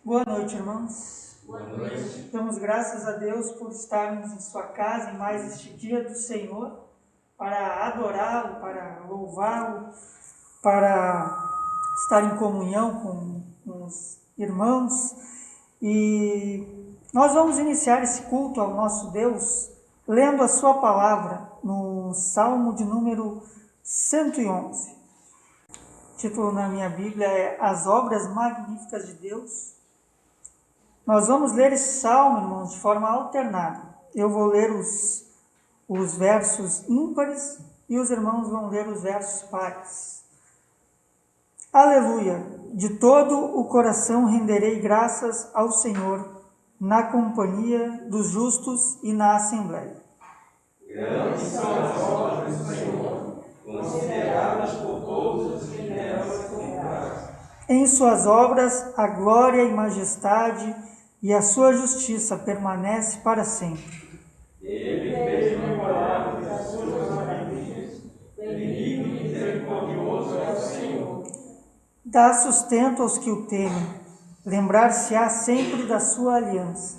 Boa noite, irmãos. Boa noite. Damos graças a Deus por estarmos em sua casa em mais este dia do Senhor, para adorá-lo, para louvá-lo, para estar em comunhão com os irmãos. E nós vamos iniciar esse culto ao nosso Deus lendo a sua palavra no Salmo de número 111. O título na minha Bíblia é As Obras Magníficas de Deus. Nós vamos ler esse salmo, irmãos, de forma alternada. Eu vou ler os versos ímpares e os irmãos vão ler os versos pares. Aleluia! De todo o coração renderei graças ao Senhor, na companhia dos justos e na assembleia. Grandes são as obras do Senhor, consideradas por todos os que nelas confiaram. Em suas obras a glória e majestade, e a sua justiça permanece para sempre. Ele fez memoráveis as suas maravilhas, benigno e misericordioso é o Senhor. Dá sustento aos que o temem, lembrar-se-á sempre da sua aliança.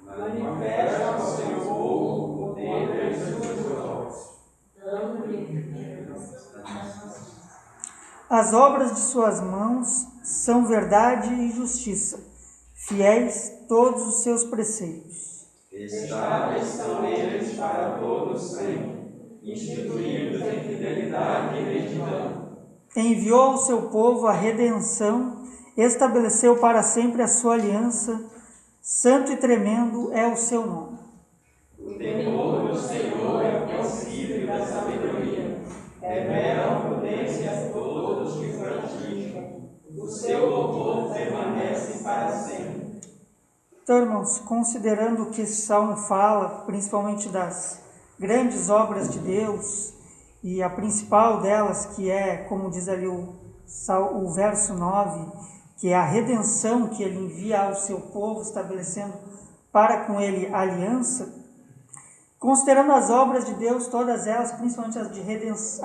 Manifesta ao seu povo o poder das suas obras. As obras de suas mãos são verdade e justiça, fiéis todos os seus preceitos. Estáveis são eles para todos sempre, instituídos em fidelidade e retidão. Enviou ao seu povo a redenção, estabeleceu para sempre a sua aliança, santo e tremendo é o seu nome. O temor do Senhor é o princípio da sabedoria, revela a prudência a todos que praticam. O seu louvor permanece para sempre. Então, irmãos, considerando o que esse salmo fala, principalmente das grandes obras de Deus, e a principal delas, que é, como diz ali o verso 9, que é a redenção que ele envia ao seu povo, estabelecendo para com ele a aliança, considerando as obras de Deus, todas elas, principalmente a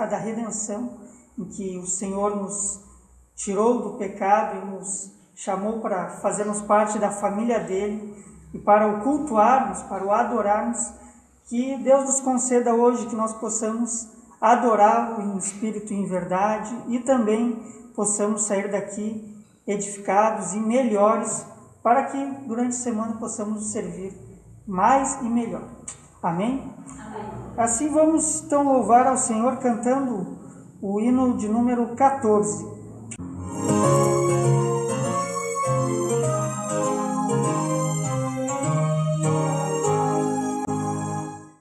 da redenção, em que o Senhor nos tirou do pecado e nos chamou para fazermos parte da família dele e para o cultuarmos, para o adorarmos, que Deus nos conceda hoje que nós possamos adorá-lo em espírito e em verdade e também possamos sair daqui edificados e melhores para que durante a semana possamos servir mais e melhor. Amém? Amém. Assim vamos então louvar ao Senhor cantando o hino de número 14.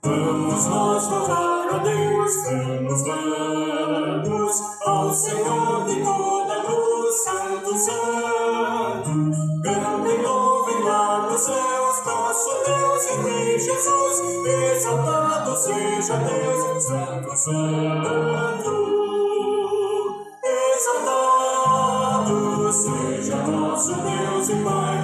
Vamos ao Senhor de toda luz, Santo, Santo. Cantem, louvem lá nos céus, nosso Deus e Rei Jesus. Exaltado seja Deus, Santo, Santo. Exaltado seja nosso Deus e Pai.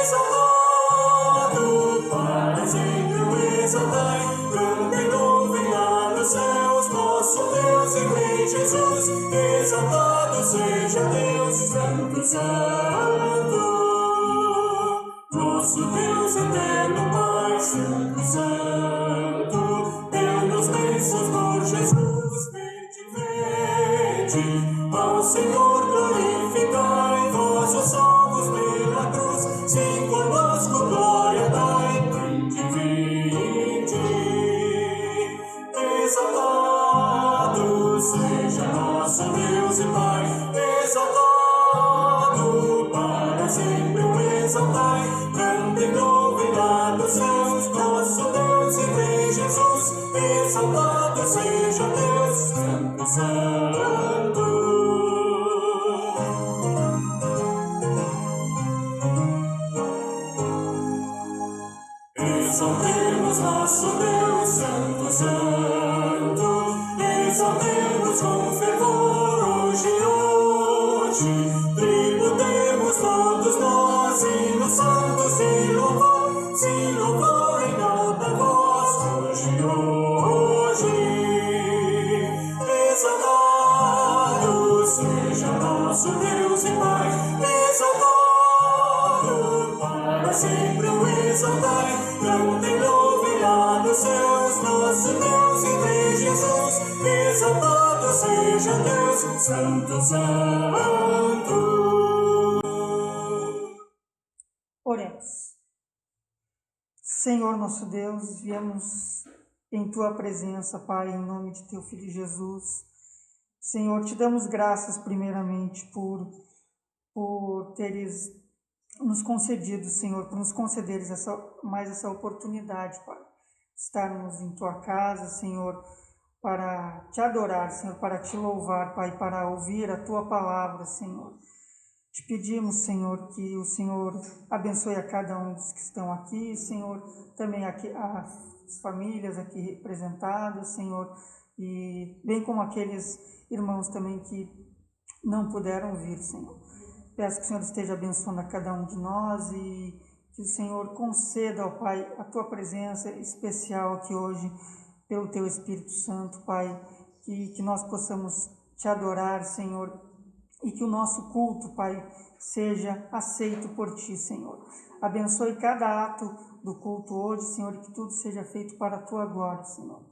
Exaltado para sempre o exaltai. Cantem, louvem lá nos céus, nosso Deus e Rei Jesus. Exaltado seja Deus, Santo, Santo. Nosso Deus eterno Pai, Santo, Santo. Dê-nos bênçãos por Jesus. Vede, vede ao Senhor glorificai. Vós os salvos pela cruz, sim, conosco glória dai. Vinde, vinde. Exaltado seja nosso Deus e Pai, exaltado para sempre o exaltai. Cantem, louvem lá dos céus, nosso Deus e Rei Jesus. Exaltado seja Deus, Santo, Santo. Exaltemos nosso Deus, Santo, Santo. Exaltemos com fervor hoje. Tributemos todos nós hinos santos e louvor em alta voz hoje. Exaltado seja Deus, Santo, Santo. Oremos. Senhor nosso Deus, viemos em Tua presença, Pai, em nome de Teu Filho Jesus. Senhor, te damos graças primeiramente por teres nos concedido, Senhor, por nos concederes mais essa oportunidade, Pai, estarmos em Tua casa, Senhor, para Te adorar, Senhor, para Te louvar, Pai, para ouvir a Tua palavra, Senhor. Te pedimos, Senhor, que o Senhor abençoe a cada um dos que estão aqui, Senhor, também aqui as famílias aqui representadas, Senhor, e bem como aqueles irmãos também que não puderam vir, Senhor. Peço que o Senhor esteja abençoando a cada um de nós e que o Senhor conceda ao Pai a Tua presença especial aqui hoje, pelo Teu Espírito Santo, Pai, que nós possamos Te adorar, Senhor, e que o nosso culto, Pai, seja aceito por Ti, Senhor. Abençoe cada ato do culto hoje, Senhor, e que tudo seja feito para a Tua glória, Senhor.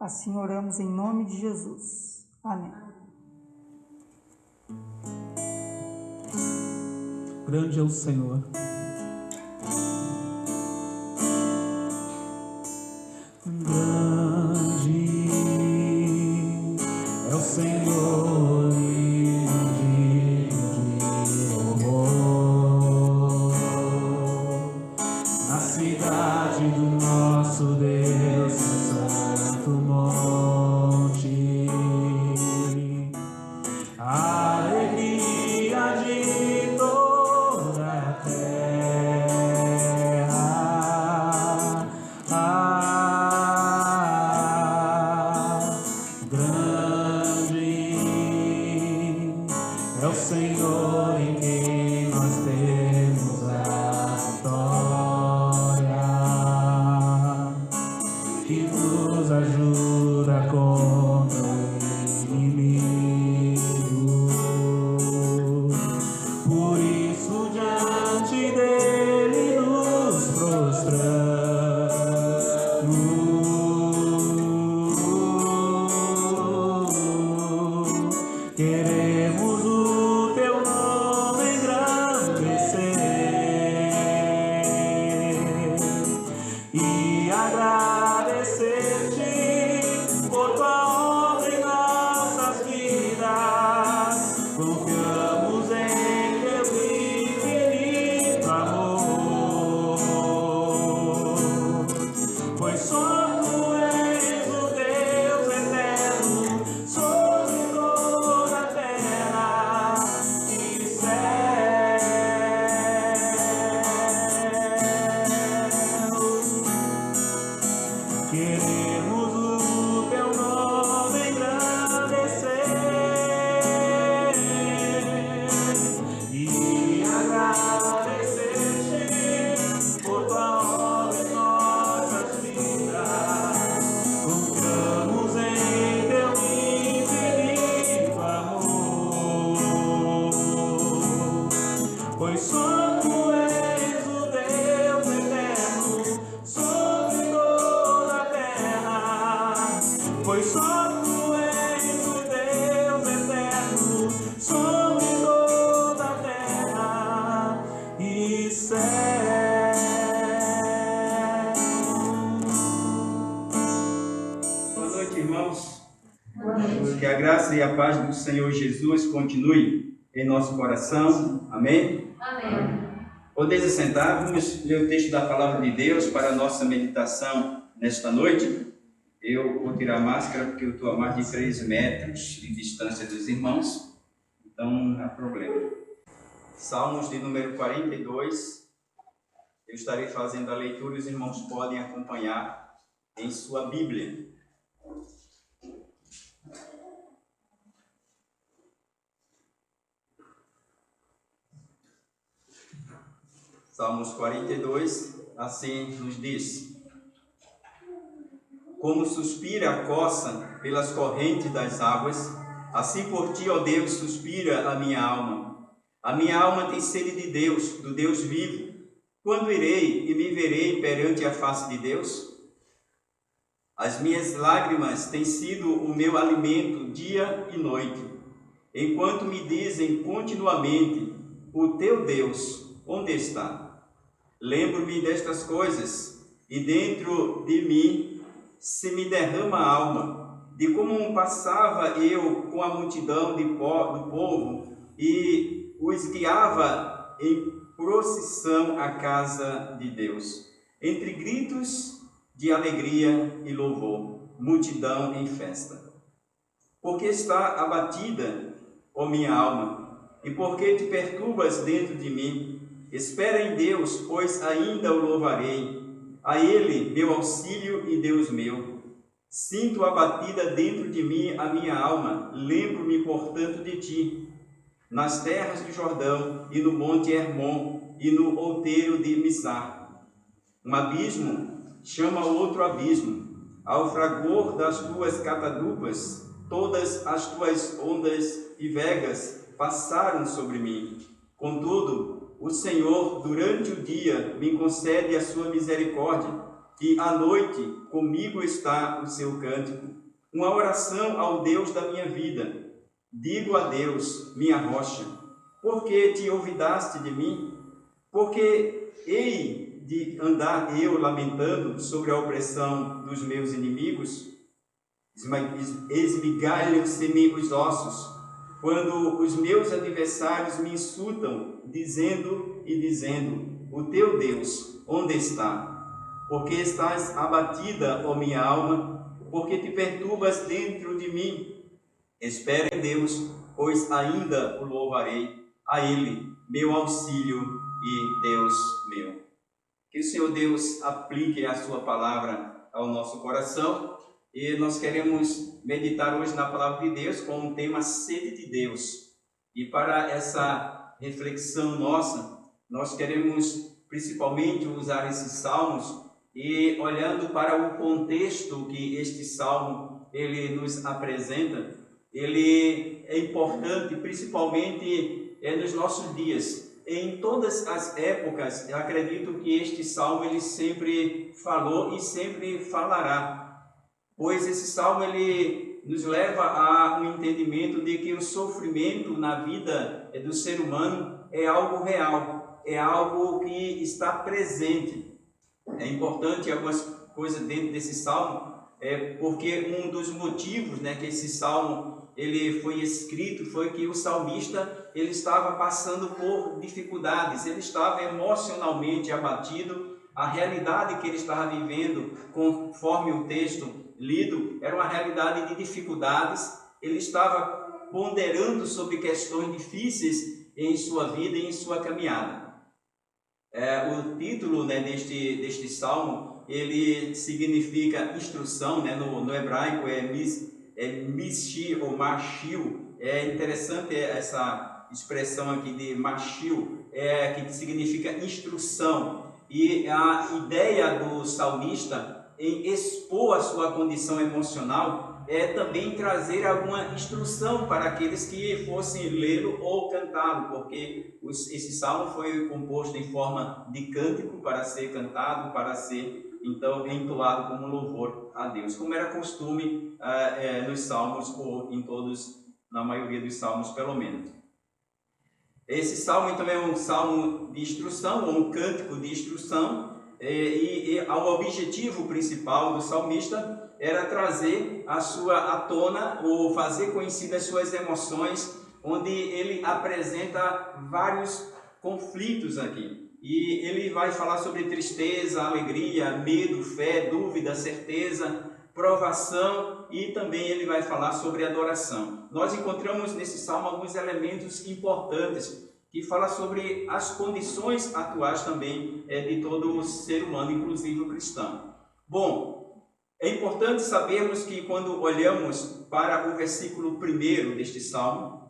Assim oramos em nome de Jesus. Amém. Grande é o Senhor. Grande é o Senhor e digno de louvor. Na cidade do nosso Deus, no santo monte, a alegria de toda a terra. Grande é o Senhor em quem nós temos a vitória, que nos ajuda contra o inimigo. Por isso diante dele nos prostramos. Queremos o Teu nome engrandecer e agradecer-te por Tua obra em nossas vidas. Confiamos em Teu infinito amor, pois só Tu és o Deus eterno sobre toda a terra e céu. Queremos o Teu nome engrandecer e agradecer-te por Tua obra em nossas vidas. Confiamos em Teu infinito amor, pois só Tu és o Deus eterno sobre toda a terra. Pois só Tu és o Deus eterno sobre toda a terra e céu. Boa noite, irmãos. Que a graça e a paz do Senhor Jesus continue em nosso coração. Amém? Amém. Podeis sentar, vamos ler o texto da palavra de Deus para a nossa meditação nesta noite. Eu vou tirar a máscara porque eu estou a mais de 3 metros de distância dos irmãos, então não há problema. Salmos de número 42, eu estarei fazendo a leitura e os irmãos podem acompanhar em sua Bíblia. Salmos 42, assim nos diz: Como suspira a coça pelas correntes das águas, assim por Ti, ó Deus, suspira a minha alma. A minha alma tem sede de Deus, do Deus vivo. Quando irei e me verei perante a face de Deus? As minhas lágrimas têm sido o meu alimento dia e noite, enquanto me dizem continuamente: o teu Deus, onde está? Lembro-me destas coisas, e dentro de mim se me derrama a alma, de como passava eu com a multidão do povo e os guiava em procissão à casa de Deus, entre gritos de alegria e louvor, multidão em festa. Porque está abatida, ó minha alma, e porque te perturbas dentro de mim? Espera em Deus, pois ainda o louvarei, a Ele, meu auxílio e Deus meu. Sinto abatida dentro de mim a minha alma, lembro-me, portanto, de ti, nas terras do Jordão, e no monte Hermon, e no outeiro de Mizar. Um abismo chama outro abismo, ao fragor das tuas catadupas, todas as tuas ondas e vegas passaram sobre mim. Contudo, o Senhor, durante o dia, me concede a sua misericórdia, e à noite comigo está o seu cântico, uma oração ao Deus da minha vida. Digo a Deus, minha rocha: por que te olvidaste de mim? Porque hei de andar eu lamentando sobre a opressão dos meus inimigos? Esmigalham-se-me os ossos, quando os meus adversários me insultam, dizendo: o teu Deus, onde está? Porque estás abatida, ó minha alma, porque te perturbas dentro de mim. Espera em Deus, pois ainda o louvarei, a Ele, meu auxílio e Deus meu. Que o Senhor Deus aplique a sua palavra ao nosso coração, e nós queremos meditar hoje na palavra de Deus com o tema sede de Deus. E para essa reflexão nossa, nós queremos principalmente usar esses salmos e olhando para o contexto que este salmo ele nos apresenta. Ele é importante principalmente nos nossos dias. Em todas as épocas, eu acredito que este salmo ele sempre falou e sempre falará, pois esse salmo ele nos leva a um entendimento de que o sofrimento na vida do ser humano é algo real, é algo que está presente. É importante algumas coisas dentro desse salmo, porque um dos motivos, que esse salmo ele foi escrito foi que o salmista ele estava passando por dificuldades, ele estava emocionalmente abatido. A realidade que ele estava vivendo, conforme o texto lido, era uma realidade de dificuldades. Ele estava ponderando sobre questões difíceis em sua vida e em sua caminhada. O título deste salmo ele significa instrução, no hebraico Mishi ou Mashil. É interessante essa expressão aqui de Mashil, que significa instrução. E a ideia do salmista em expor a sua condição emocional é também trazer alguma instrução para aqueles que fossem lê-lo ou cantá-lo, porque esse salmo foi composto em forma de cântico para ser cantado, para ser então entoado como louvor a Deus, como era costume nos salmos, ou em todos, na maioria dos salmos pelo menos. Esse salmo então é um salmo de instrução, ou um cântico de instrução, e o objetivo principal do salmista era trazer à tona, ou fazer conhecidas as suas emoções, onde ele apresenta vários conflitos aqui. E ele vai falar sobre tristeza, alegria, medo, fé, dúvida, certeza, provação, e também ele vai falar sobre adoração. Nós encontramos nesse salmo alguns elementos importantes que falam sobre as condições atuais também de todo o ser humano, inclusive o cristão. Bom, é importante sabermos que quando olhamos para o versículo 1 deste salmo,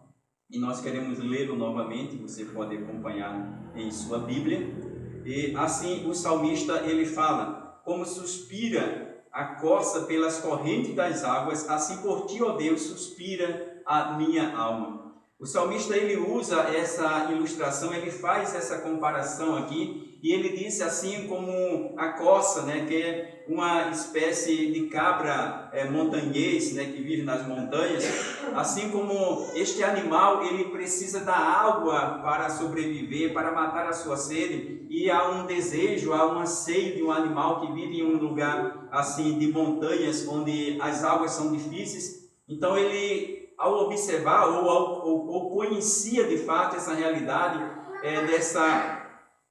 e nós queremos lê-lo novamente, você pode acompanhar em sua Bíblia, e assim o salmista ele fala: como suspira a corça pelas correntes das águas, assim por ti, ó Deus, suspira a minha alma. O salmista ele usa essa ilustração, ele faz essa comparação aqui, e ele disse assim como a coça, né, que é uma espécie de cabra montanhês, né, que vive nas montanhas. Assim como este animal ele precisa da água para sobreviver, para matar a sua sede, e há um desejo, há um anseio de um animal que vive em um lugar assim de montanhas, onde as águas são difíceis. Então ele, ao observar ou conhecia de fato essa realidade dessa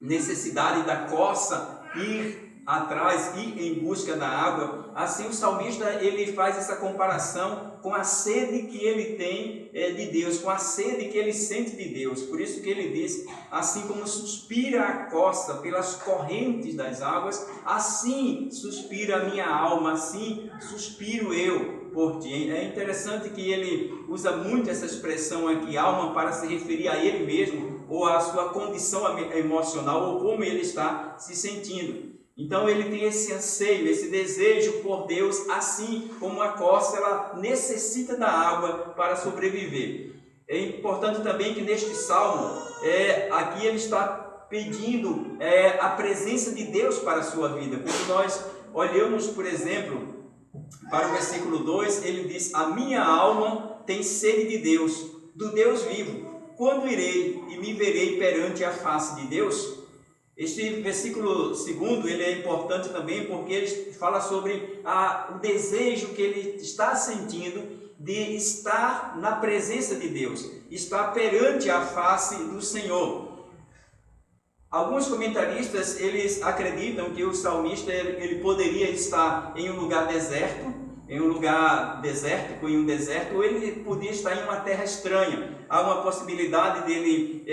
necessidade da coça ir atrás, ir em busca da água, assim o salmista ele faz essa comparação com a sede que ele tem de Deus, com a sede que ele sente de Deus. Por isso que ele diz, assim como suspira a costa pelas correntes das águas, assim suspira a minha alma, assim suspiro eu por ti. É interessante que ele usa muito essa expressão aqui, alma, para se referir a ele mesmo, ou a sua condição emocional, ou como ele está se sentindo. Então ele tem esse anseio, esse desejo por Deus, assim como a costa ela necessita da água para sobreviver. É importante também que neste salmo, aqui ele está pedindo a presença de Deus para a sua vida. Quando nós olhamos, por exemplo, para o versículo 2, ele diz: a minha alma tem sede de Deus, do Deus vivo. Quando irei e me verei perante a face de Deus? Este versículo 2, ele é importante também porque ele fala sobre o desejo que ele está sentindo de estar na presença de Deus, estar perante a face do Senhor. Alguns comentaristas, eles acreditam que o salmista ele poderia estar em um lugar desértico, em um lugar desértico, em um deserto, ou ele podia estar em uma terra estranha. Há uma possibilidade dele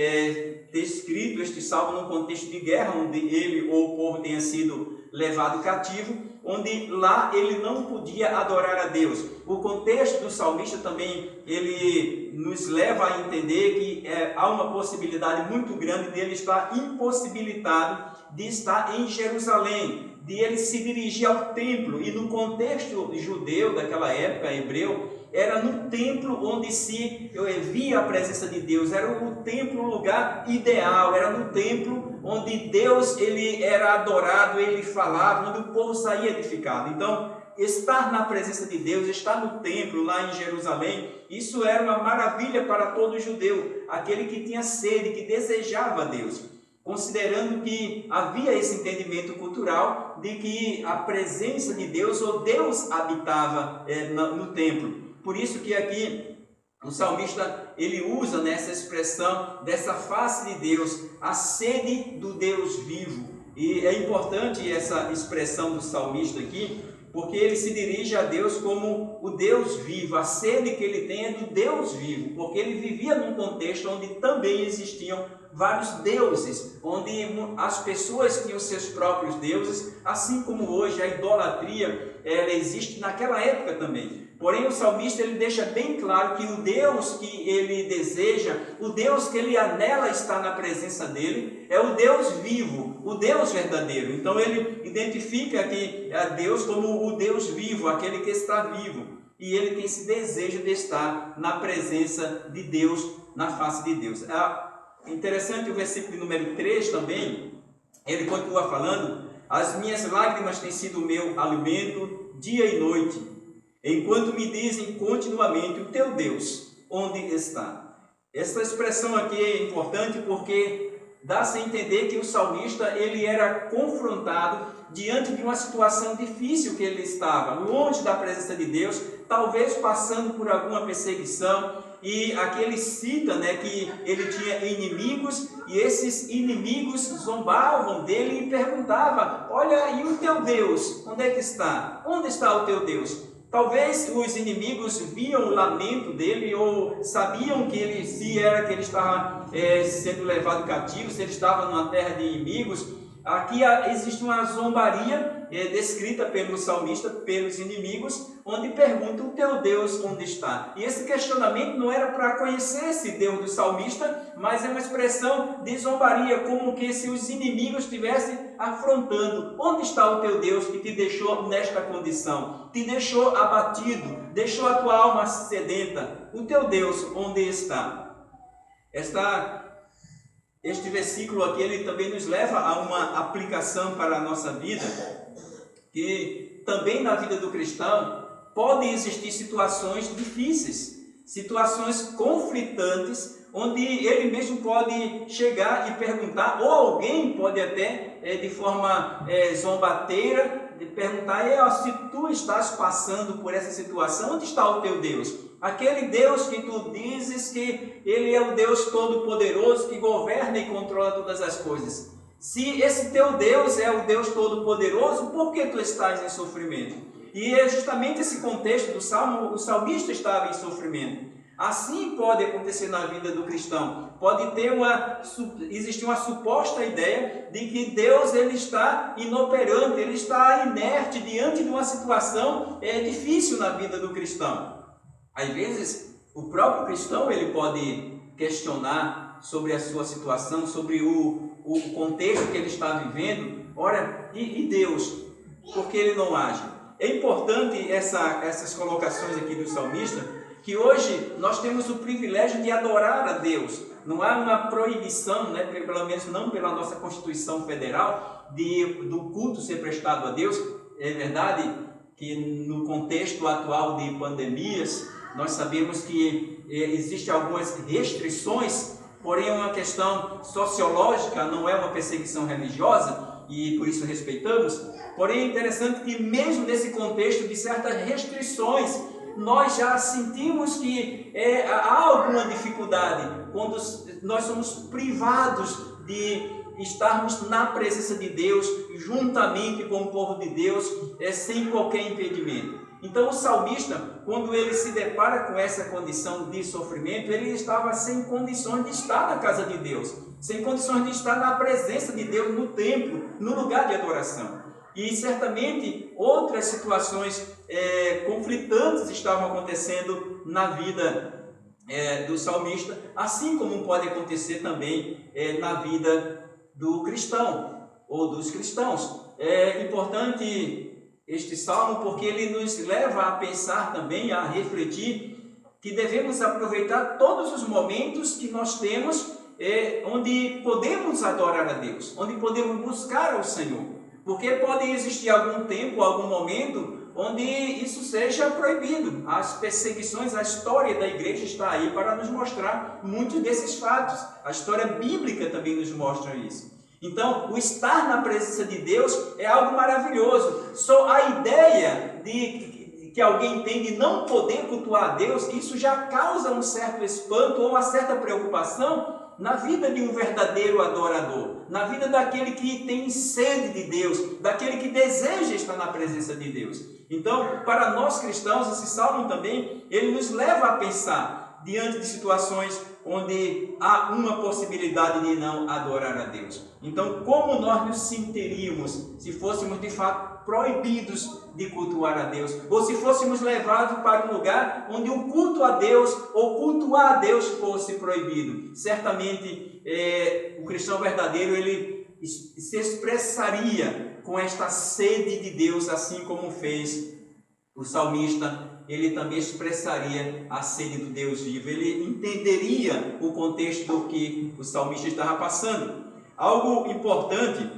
ter escrito este salmo num contexto de guerra, onde ele ou o povo tenha sido levado cativo, onde lá ele não podia adorar a Deus. O contexto do salmista também, ele nos leva a entender que há uma possibilidade muito grande de ele estar impossibilitado de estar em Jerusalém, de ele se dirigir ao templo. E no contexto judeu daquela época, hebreu, era no templo onde se via a presença de Deus, era o templo o lugar ideal, era no templo onde Deus ele era adorado, ele falava, onde o povo saía edificado. Então, estar na presença de Deus, estar no templo lá em Jerusalém, isso era uma maravilha para todo judeu, aquele que tinha sede, que desejava Deus, considerando que havia esse entendimento cultural de que a presença de Deus, ou Deus habitava no templo. Por isso que aqui o salmista ele usa nessa expressão dessa face de Deus, a sede do Deus vivo. E é importante essa expressão do salmista aqui, porque ele se dirige a Deus como o Deus vivo. A sede que ele tem é do Deus vivo, porque ele vivia num contexto onde também existiam vários deuses, onde as pessoas tinham seus próprios deuses, assim como hoje a idolatria ela existe naquela época também. Porém, o salmista ele deixa bem claro que o Deus que ele deseja, o Deus que ele anela estar na presença dele, é o Deus vivo, o Deus verdadeiro. Então ele identifica aqui a Deus como o Deus vivo, aquele que está vivo. E ele tem esse desejo de estar na presença de Deus, na face de Deus. É interessante o versículo número 3 também, ele continua falando: as minhas lágrimas têm sido o meu alimento dia e noite, enquanto me dizem continuamente: o teu Deus, onde está? Essa expressão aqui é importante porque dá-se a entender que o salmista ele era confrontado diante de uma situação difícil que ele estava, longe da presença de Deus, talvez passando por alguma perseguição. E aqui ele cita que ele tinha inimigos, e esses inimigos zombavam dele e perguntavam: olha, e o teu Deus, onde é que está? Onde está o teu Deus? Talvez os inimigos viam o lamento dele, ou sabiam que ele, se era que ele estava sendo levado cativo, se ele estava numa terra de inimigos. Aqui existe uma zombaria descrita pelo salmista, pelos inimigos, onde pergunta: o teu Deus onde está? E esse questionamento não era para conhecer esse Deus do salmista, mas é uma expressão de zombaria, como que se os inimigos estivessem afrontando: onde está o teu Deus que te deixou nesta condição? Te deixou abatido, deixou a tua alma sedenta. O teu Deus onde está? Este versículo aqui, ele também nos leva a uma aplicação para a nossa vida, que também na vida do cristão podem existir situações difíceis, situações conflitantes, onde ele mesmo pode chegar e perguntar, ou alguém pode até, de forma zombateira, perguntar: se tu estás passando por essa situação, onde está o teu Deus? Aquele Deus que tu dizes que Ele é o Deus Todo-Poderoso, que governa e controla todas as coisas. Se esse teu Deus é o Deus Todo-Poderoso, por que tu estás em sofrimento? E é justamente esse contexto do Salmo, o salmista estava em sofrimento. Assim pode acontecer na vida do cristão. Pode existir uma suposta ideia de que Deus ele está inoperante, ele está inerte diante de uma situação difícil na vida do cristão. Às vezes, o próprio cristão ele pode questionar sobre a sua situação, sobre o contexto que ele está vivendo. Ora, e Deus? Por que ele não age? É importante essas colocações aqui do salmista, que hoje nós temos o privilégio de adorar a Deus. Não há uma proibição, pelo menos não pela nossa Constituição Federal, do culto ser prestado a Deus. É verdade que no contexto atual de pandemias, nós sabemos que existem algumas restrições, porém é uma questão sociológica, não é uma perseguição religiosa, e por isso respeitamos. Porém é interessante que mesmo nesse contexto de certas restrições, nós já sentimos que há alguma dificuldade quando nós somos privados de estarmos na presença de Deus, juntamente com o povo de Deus, sem qualquer impedimento. Então o salmista, quando ele se depara com essa condição de sofrimento, ele estava sem condições de estar na casa de Deus, sem condições de estar na presença de Deus no templo, no lugar de adoração. E certamente outras situações conflitantes estavam acontecendo na vida do salmista, assim como pode acontecer também na vida do cristão ou dos cristãos. É importante este salmo porque ele nos leva a pensar também, a refletir, que devemos aproveitar todos os momentos que nós temos onde podemos adorar a Deus, onde podemos buscar ao Senhor. Porque pode existir algum tempo, algum momento, onde isso seja proibido. As perseguições, a história da igreja está aí para nos mostrar muitos desses fatos. A história bíblica também nos mostra isso. Então, o estar na presença de Deus é algo maravilhoso. Só a ideia de que alguém tem de não poder cultuar a Deus, isso já causa um certo espanto ou uma certa preocupação na vida de um verdadeiro adorador, na vida daquele que tem sede de Deus, daquele que deseja estar na presença de Deus. Então, para nós cristãos, esse salmo também, ele nos leva a pensar diante de situações onde há uma possibilidade de não adorar a Deus. Então, como nós nos sentiríamos se fôssemos de fato proibidos de cultuar a Deus, ou se fôssemos levados para um lugar onde o culto a Deus ou cultuar a Deus fosse proibido? Certamente o cristão verdadeiro ele se expressaria com esta sede de Deus, assim como fez o salmista. Ele também expressaria a sede do Deus vivo, ele entenderia o contexto do que o salmista estava passando. Algo importante,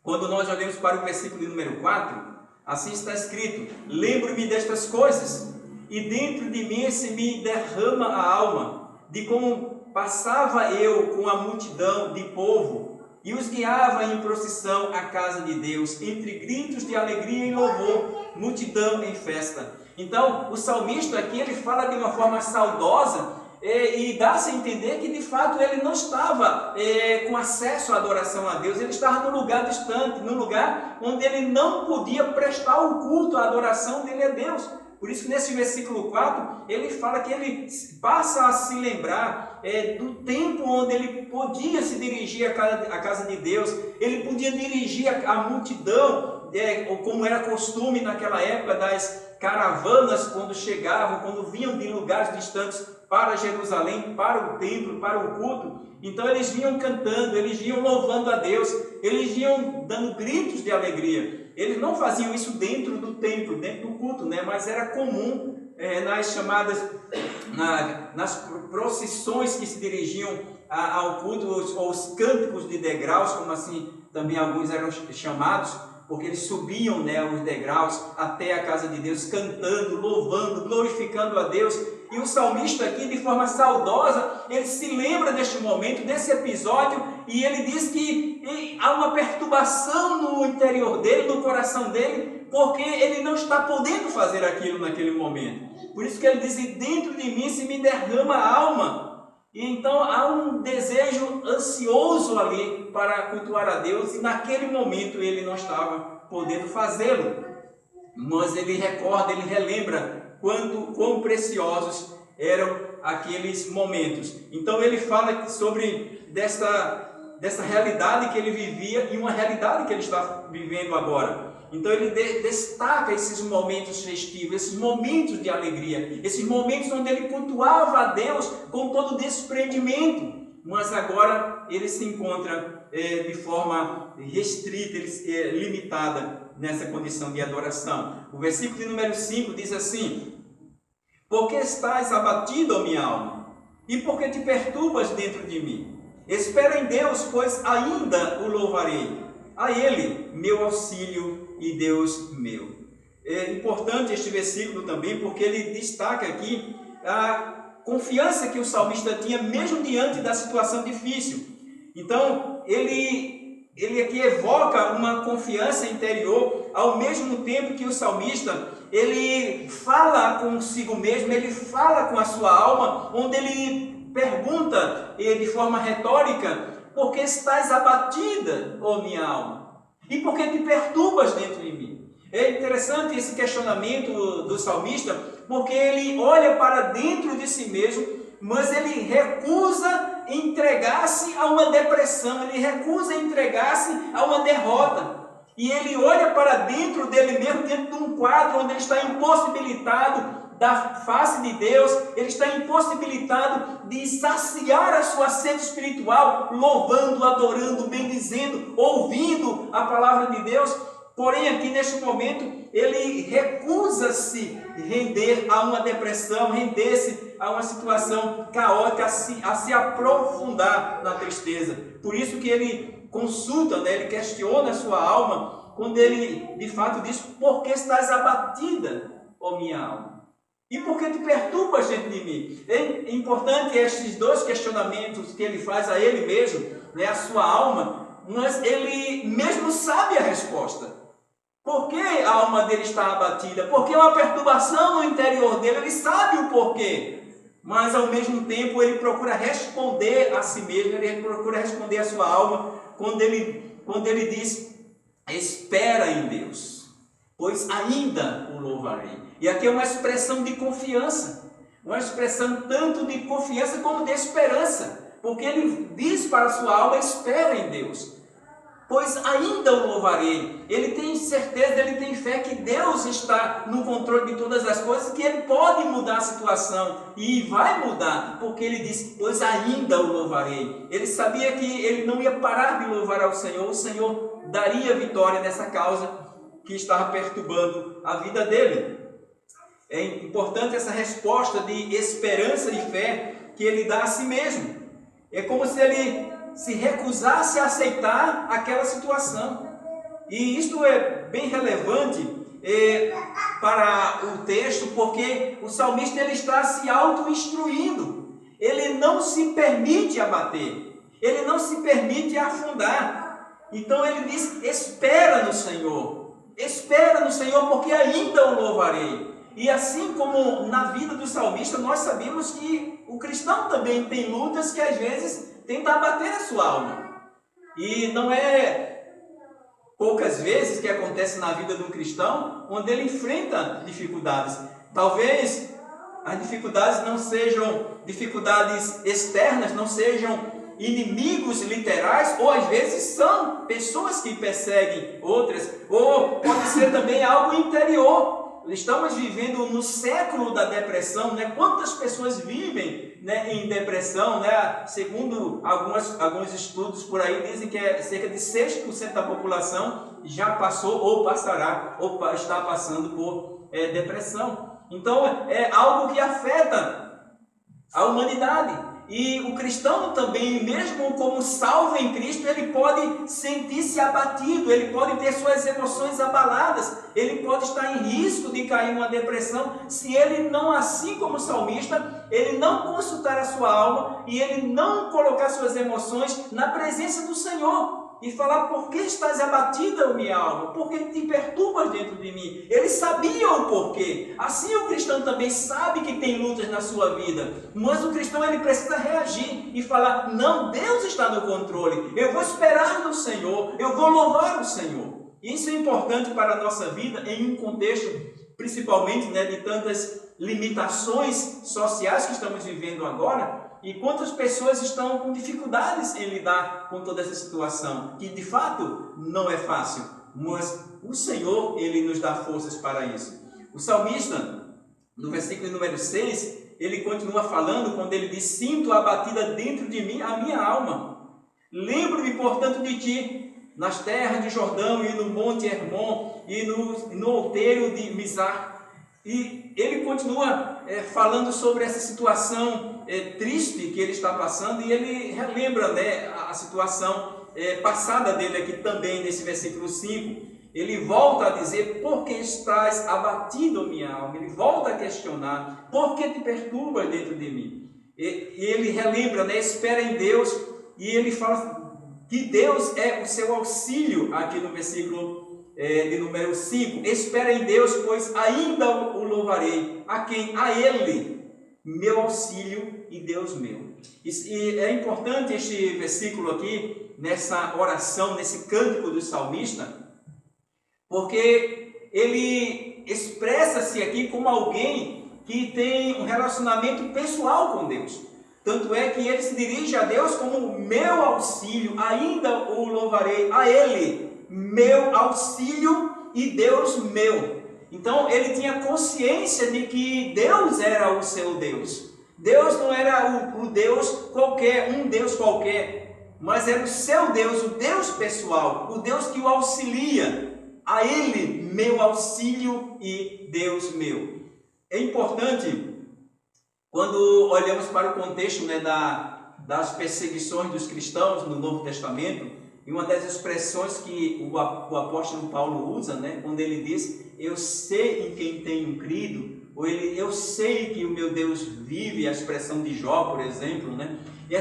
quando nós olhamos para o versículo de número 4, assim está escrito: lembro-me destas coisas, e dentro de mim se me derrama a alma, de como passava eu com a multidão de povo, e os guiava em procissão à casa de Deus, entre gritos de alegria e louvor, multidão em festa. Então, o salmista aqui, ele fala de uma forma saudosa e dá-se a entender que, de fato, ele não estava com acesso à adoração a Deus, ele estava num lugar distante, num lugar onde ele não podia prestar o culto, a adoração dele a Deus. Por isso que nesse versículo 4, ele fala que ele passa a se lembrar do tempo onde ele podia se dirigir à casa de Deus, ele podia dirigir a multidão, como era costume naquela época das caravanas, quando chegavam, quando vinham de lugares distantes para Jerusalém, para o templo, para o culto. Então eles vinham cantando, eles vinham louvando a Deus, eles vinham dando gritos de alegria. Eles não faziam isso dentro do templo, dentro do culto, mas era comum nas chamadas nas procissões que se dirigiam ao culto, ou os cânticos de degraus, como assim também alguns eram chamados, porque eles subiam, né, os degraus até a casa de Deus, cantando, louvando, glorificando a Deus. E o salmista aqui, de forma saudosa, ele se lembra deste momento, desse episódio, e ele diz que há uma perturbação no interior dele, no coração dele, porque ele não está podendo fazer aquilo naquele momento. Por isso que ele diz: e dentro de mim se me derrama a alma. E então há um desejo ansioso ali para cultuar a Deus, e naquele momento ele não estava podendo fazê-lo. Mas ele recorda, ele relembra quão preciosos eram aqueles momentos. Então ele fala sobre dessa realidade que ele vivia e uma realidade que ele está vivendo agora. Então ele destaca esses momentos festivos, esses momentos de alegria, esses momentos onde ele cultuava a Deus com todo desprendimento. Mas agora ele se encontra de forma restrita, limitada nessa condição de adoração. O versículo de número 5 diz assim: por que estás abatido, ó minha alma? E por que te perturbas dentro de mim? Espera em Deus, pois ainda o louvarei. A Ele, meu auxílio e Deus meu. É importante este versículo também, porque ele destaca aqui a confiança que o salmista tinha, mesmo diante da situação difícil. Então, ele aqui evoca uma confiança interior, ao mesmo tempo que o salmista, ele fala consigo mesmo, ele fala com a sua alma, onde ele pergunta de forma retórica: por que estás abatida, ó minha alma? E por que te perturbas dentro de mim? É interessante esse questionamento do salmista, porque ele olha para dentro de si mesmo, mas ele recusa entregar-se a uma depressão, ele recusa entregar-se a uma derrota. E ele olha para dentro dele mesmo, dentro de um quadro onde ele está impossibilitado da face de Deus, ele está impossibilitado de saciar a sua sede espiritual, louvando, adorando, bendizendo, ouvindo a palavra de Deus. Porém, aqui neste momento, ele recusa-se render a uma depressão, render-se a uma situação caótica, a se aprofundar na tristeza. Por isso que ele consulta, né? Ele questiona a sua alma, quando ele de fato diz: por que estás abatida, ó minha alma? E por que te perturbas dentro de mim? É importante estes dois questionamentos que ele faz a ele mesmo, né, a sua alma, mas ele mesmo sabe a resposta. Por que a alma dele está abatida? Porque é uma perturbação no interior dele, ele sabe o porquê. Mas ao mesmo tempo ele procura responder a si mesmo, ele procura responder a sua alma, quando ele diz: espera em Deus, pois ainda o louvarei. E aqui é uma expressão de confiança, uma expressão tanto de confiança como de esperança, porque ele diz para a sua alma: espera em Deus, pois ainda o louvarei. Ele tem certeza, ele tem fé que Deus está no controle de todas as coisas, que ele pode mudar a situação, e vai mudar, porque ele diz: pois ainda o louvarei. Ele sabia que ele não ia parar de louvar ao Senhor, o Senhor daria vitória nessa causa que estava perturbando a vida dele. É importante essa resposta de esperança e fé que ele dá a si mesmo. É como se ele se recusasse a aceitar aquela situação. E isto é bem relevante para o texto, porque o salmista ele está se auto-instruindo. Ele não se permite abater, ele não se permite afundar. Então ele diz: espera no Senhor, porque ainda o louvarei. E assim como na vida do salmista, nós sabemos que o cristão também tem lutas que às vezes tenta abater a sua alma. E não é poucas vezes que acontece na vida de um cristão onde ele enfrenta dificuldades. Talvez as dificuldades não sejam dificuldades externas, não sejam inimigos literais, ou às vezes são pessoas que perseguem outras, ou pode ser também algo interior. Estamos vivendo no século da depressão, né? Quantas pessoas vivem, né, em depressão, né? Segundo alguns estudos por aí, dizem que cerca de 6% da população já passou ou passará ou está passando por depressão. Então é algo que afeta a humanidade. E o cristão também, mesmo como salvo em Cristo, ele pode sentir-se abatido, ele pode ter suas emoções abaladas, ele pode estar em risco de cair numa depressão, se ele não, assim como o salmista, ele não consultar a sua alma e ele não colocar suas emoções na presença do Senhor. E falar: por que estás abatida, minha alma? Por que te perturbas dentro de mim? Ele sabia o porquê. Assim o cristão também sabe que tem lutas na sua vida. Mas o cristão, ele precisa reagir e falar: não, Deus está no controle. Eu vou esperar no Senhor. Eu vou louvar o Senhor. Isso é importante para a nossa vida em um contexto, principalmente, de tantas limitações sociais que estamos vivendo agora. E quantas pessoas estão com dificuldades em lidar com toda essa situação, que de fato não é fácil, mas o Senhor, ele nos dá forças para isso. O salmista, no versículo número 6, ele continua falando quando ele diz: sinto abatida dentro de mim a minha alma. Lembro-me, portanto, de ti, nas terras de Jordão e no monte Hermon e no outeiro de Mizar. E ele continua falando sobre essa situação triste que ele está passando, e ele relembra a situação passada dele aqui também, nesse versículo 5. Ele volta a dizer: por que estás abatido, minha alma? Ele volta a questionar: por que te perturbas dentro de mim? E ele relembra, espera em Deus, e ele fala que Deus é o seu auxílio, aqui no versículo de número 5. Espera em Deus, pois ainda o louvarei. A quem? A Ele, meu auxílio e Deus meu. E é importante este versículo aqui, nessa oração, nesse cântico do salmista, porque ele expressa-se aqui como alguém que tem um relacionamento pessoal com Deus. Tanto é que ele se dirige a Deus como meu auxílio, ainda o louvarei. A Ele, meu auxílio e Deus meu. Então ele tinha consciência de que Deus era o seu Deus. Deus não era o Deus qualquer, um Deus qualquer, mas era o seu Deus, o Deus pessoal, o Deus que o auxilia. A Ele, meu auxílio e Deus meu. É importante, quando olhamos para o contexto das perseguições dos cristãos no Novo Testamento, e uma das expressões que o apóstolo Paulo usa, quando ele diz: eu sei em quem tenho crido, ou eu sei que o meu Deus vive, a expressão de Jó, por exemplo, E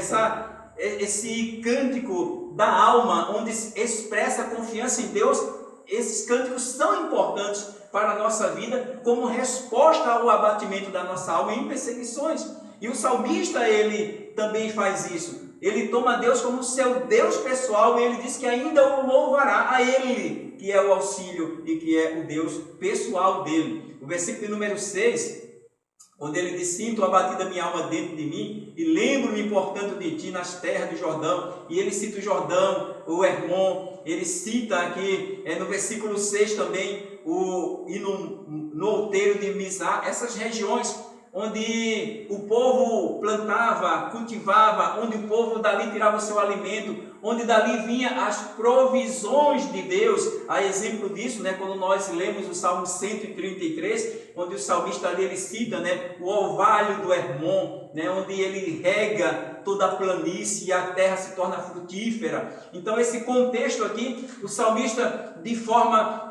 esse cântico da alma, onde expressa a confiança em Deus, esses cânticos são importantes para a nossa vida, como resposta ao abatimento da nossa alma em perseguições. E o salmista, ele também faz isso. Ele toma Deus como seu Deus pessoal, e ele diz que ainda o louvará, a Ele, que é o auxílio e que é o Deus pessoal dele. O versículo número 6, onde ele diz: sinto abatida minha alma dentro de mim, e lembro-me, portanto, de ti nas terras de Jordão. E ele cita o Jordão, o Hermon, ele cita aqui no versículo 6 também, no outeiro de Mizar, essas regiões onde o povo plantava, cultivava, onde o povo dali tirava o seu alimento, onde dali vinha as provisões de Deus. A exemplo disso, quando nós lemos o Salmo 133, onde o salmista ali ele cita o orvalho do Hermon, onde ele rega toda a planície e a terra se torna frutífera. Então esse contexto aqui, o salmista, de forma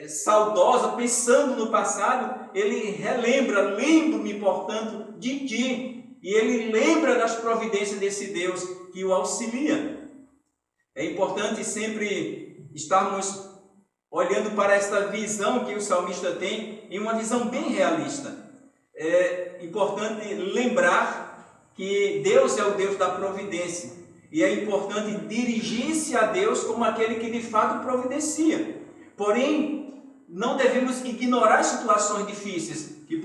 saudosa, pensando no passado, ele relembra: lembro-me, portanto, de ti. E ele lembra das providências desse Deus que o auxilia. É importante sempre estarmos olhando para esta visão que o salmista tem, em uma visão bem realista. É importante lembrar que Deus é o Deus da providência, e é importante dirigir-se a Deus como aquele que de fato providencia. Porém, não devemos ignorar as situações difíceis que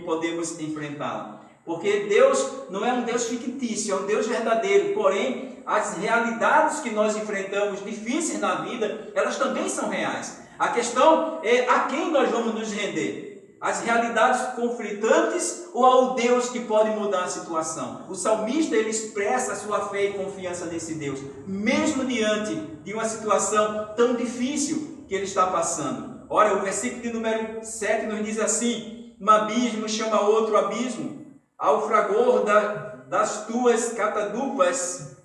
podemos enfrentar, porque Deus não é um Deus fictício, é um Deus verdadeiro. Porém, as realidades que nós enfrentamos difíceis na vida, elas também são reais. A questão é a quem nós vamos nos render: as realidades conflitantes ou ao Deus que pode mudar a situação? O salmista, ele expressa a sua fé e confiança nesse Deus, mesmo diante de uma situação tão difícil que ele está passando. Ora, o versículo de número 7 nos diz assim: um abismo chama outro abismo, ao fragor das tuas catadupas,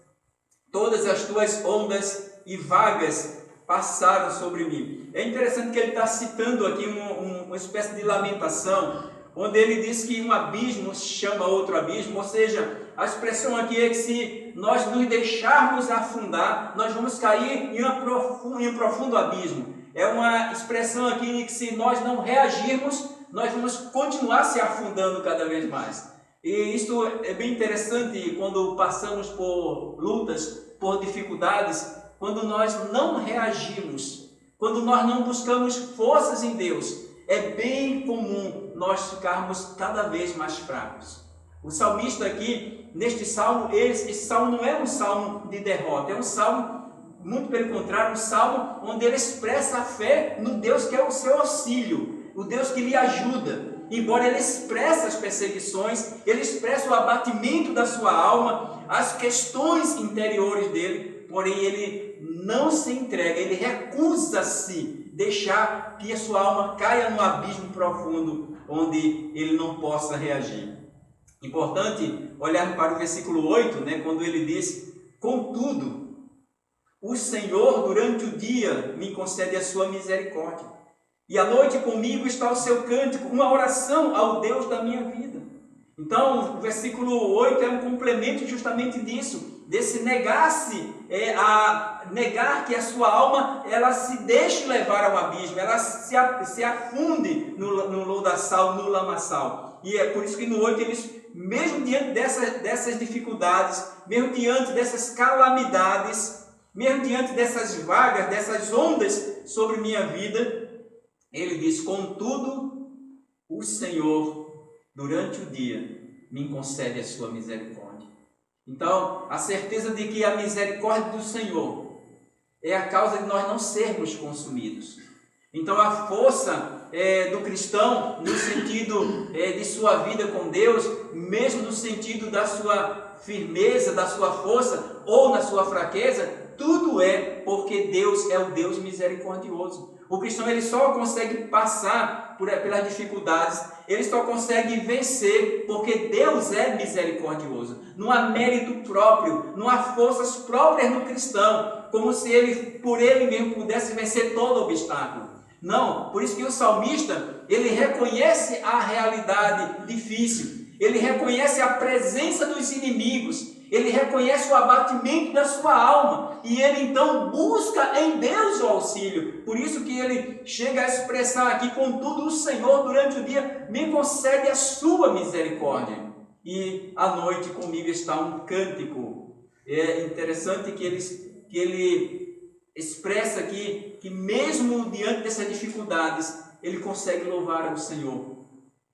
todas as tuas ondas e vagas passaram sobre mim. É interessante que ele está citando aqui uma espécie de lamentação, onde ele diz que um abismo chama outro abismo, ou seja, a expressão aqui é que se nós nos deixarmos afundar, nós vamos cair em um profundo abismo. É uma expressão aqui que se nós não reagirmos, nós vamos continuar se afundando cada vez mais. E isso é bem interessante quando passamos por lutas, por dificuldades, quando nós não reagimos, quando nós não buscamos forças em Deus, é bem comum nós ficarmos cada vez mais fracos. O salmista aqui, neste salmo, esse salmo não é um salmo de derrota, é um salmo, muito pelo contrário, um salmo onde ele expressa a fé no Deus que é o seu auxílio, o Deus que lhe ajuda. Embora ele expresse as perseguições, ele expressa o abatimento da sua alma, as questões interiores dele, porém ele não se entrega, ele recusa-se deixar que a sua alma caia num abismo profundo onde ele não possa reagir. Importante olhar para o versículo 8, quando ele diz: contudo, o Senhor durante o dia me concede a sua misericórdia, e à noite comigo está o seu cântico, uma oração ao Deus da minha vida. Então, o versículo 8 é um complemento justamente disso, desse negar-se, negar que a sua alma ela se deixe levar ao abismo, ela se afunde no lodaçal, no lamaçal. E é por isso que no 8 eles, mesmo diante dessas dificuldades, mesmo diante dessas calamidades, mesmo diante dessas vagas, dessas ondas sobre minha vida, ele diz: contudo, o Senhor, durante o dia, me concede a sua misericórdia. Então, a certeza de que a misericórdia do Senhor é a causa de nós não sermos consumidos. Então, a força do cristão, no sentido de sua vida com Deus, mesmo no sentido da sua firmeza, da sua força ou na sua fraqueza, tudo é porque Deus é o Deus misericordioso. O cristão ele só consegue passar pelas dificuldades, ele só consegue vencer porque Deus é misericordioso. Não há mérito próprio, não há forças próprias no cristão, como se ele, por ele mesmo, pudesse vencer todo obstáculo. Não, por isso que o salmista, ele reconhece a realidade difícil, ele reconhece a presença dos inimigos, ele reconhece o abatimento da sua alma e ele então busca em Deus o auxílio. Por isso que ele chega a expressar aqui: contudo o Senhor durante o dia me concede a sua misericórdia, e à noite comigo está um cântico. É interessante que ele expressa aqui que mesmo diante dessas dificuldades ele consegue louvar ao Senhor,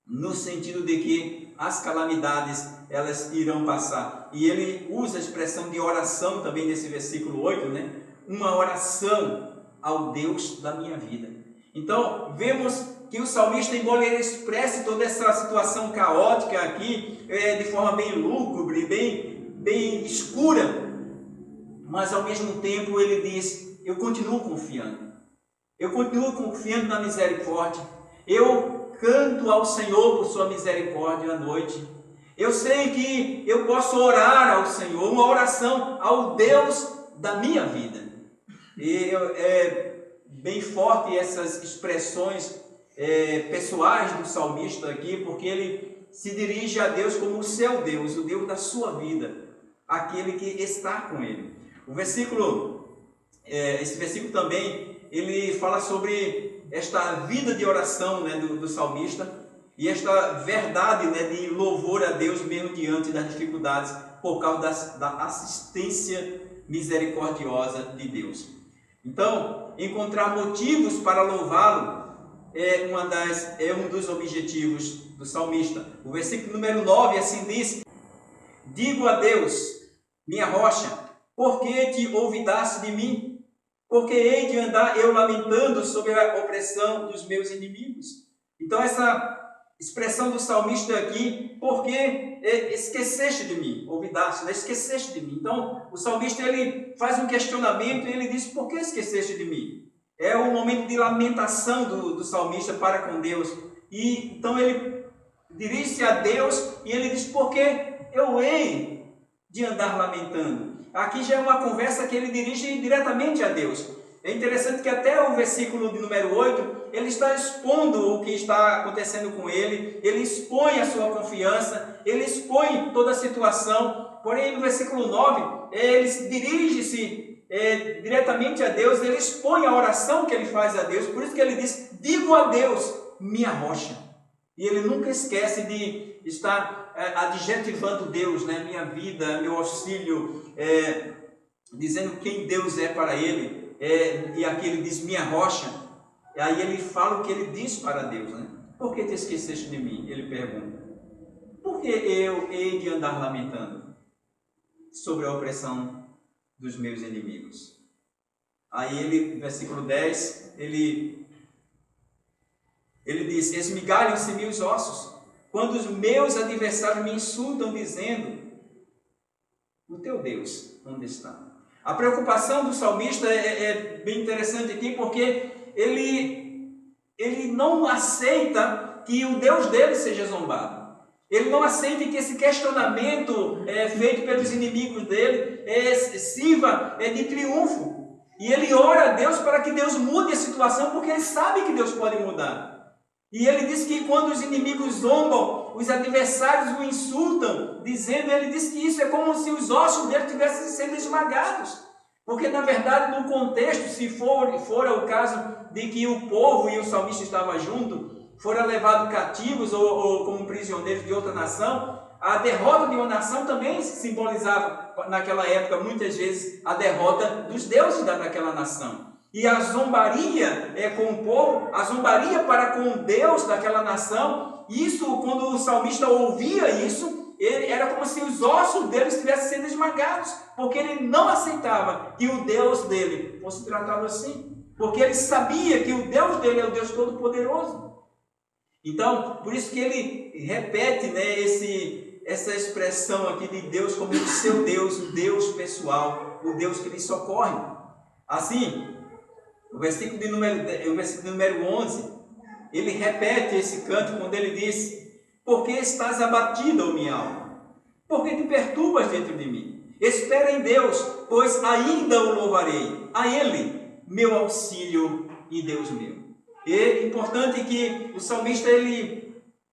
no sentido de que as calamidades elas irão passar. E ele usa a expressão de oração também nesse versículo 8, uma oração ao Deus da minha vida. Então, vemos que o salmista, embora ele expresse toda essa situação caótica aqui, de forma bem lúgubre, bem escura, mas ao mesmo tempo ele diz: eu continuo confiando na misericórdia, eu canto ao Senhor por sua misericórdia à noite. Eu sei que eu posso orar ao Senhor, uma oração ao Deus da minha vida. E é bem forte essas expressões pessoais do salmista aqui, porque ele se dirige a Deus como o seu Deus, o Deus da sua vida, aquele que está com ele. Esse versículo também, ele fala sobre esta vida de oração do salmista, e esta verdade de louvor a Deus mesmo diante das dificuldades, por causa da assistência misericordiosa de Deus. Então, encontrar motivos para louvá-lo é um dos objetivos do salmista. O versículo número 9 assim diz: digo a Deus, minha rocha, por que te olvidaste de mim? Porque hei de andar eu lamentando sobre a opressão dos meus inimigos. Então essa expressão do salmista aqui: porque esqueceste de mim, olvidaste, esqueceste de mim. Então o salmista ele faz um questionamento e ele diz: por que esqueceste de mim? É um momento de lamentação do salmista para com Deus. E então ele dirige-se a Deus e ele diz: porque eu hei de andar lamentando. Aqui já é uma conversa que ele dirige diretamente a Deus. É interessante que até o versículo de número 8, ele está expondo o que está acontecendo com ele expõe a sua confiança, ele expõe toda a situação. Porém, no versículo 9, ele dirige-se diretamente a Deus, ele expõe a oração que ele faz a Deus. Por isso que ele diz: digo a Deus, minha rocha. E ele nunca esquece de estar adjetivando Deus, né? Minha vida, meu auxílio, dizendo quem Deus é para ele. E aqui ele diz: minha rocha. E aí ele fala o que ele diz para Deus, né? Por que te esqueceste de mim? Ele pergunta. Por que eu hei de andar lamentando sobre a opressão dos meus inimigos? Aí ele, no versículo 10, ele diz: esmigalham-se-me os ossos, quando os meus adversários me insultam, dizendo: o teu Deus, onde está? A preocupação do salmista é bem interessante aqui, porque ele não aceita que o Deus dele seja zombado. Ele não aceita que esse questionamento feito pelos inimigos dele sirva de triunfo. E ele ora a Deus para que Deus mude a situação, porque ele sabe que Deus pode mudar. E ele diz que quando os inimigos zombam, os adversários o insultam, ele diz que isso é como se os ossos dele tivessem sido esmagados. Porque, na verdade, no contexto, se for o caso de que o povo e o salmista estavam juntos, foram levados cativos ou como prisioneiros de outra nação, a derrota de uma nação também simbolizava, naquela época, muitas vezes, a derrota dos deuses daquela nação. E a zombaria com o povo, a zombaria para com Deus daquela nação, isso, quando o salmista ouvia isso, era como se os ossos dele estivessem sendo esmagados, porque ele não aceitava que o Deus dele fosse tratado assim, porque ele sabia que o Deus dele é o Deus Todo-Poderoso. Então, por isso que ele repete, né, essa expressão aqui de Deus como o seu Deus, o Deus pessoal, o Deus que lhe socorre. Assim, o versículo de número 11, ele repete esse canto quando ele diz: por que estás abatido, ó minha alma? Por que te perturbas dentro de mim? Espera em Deus, pois ainda o louvarei. A Ele, meu auxílio e Deus meu. E é importante que o salmista,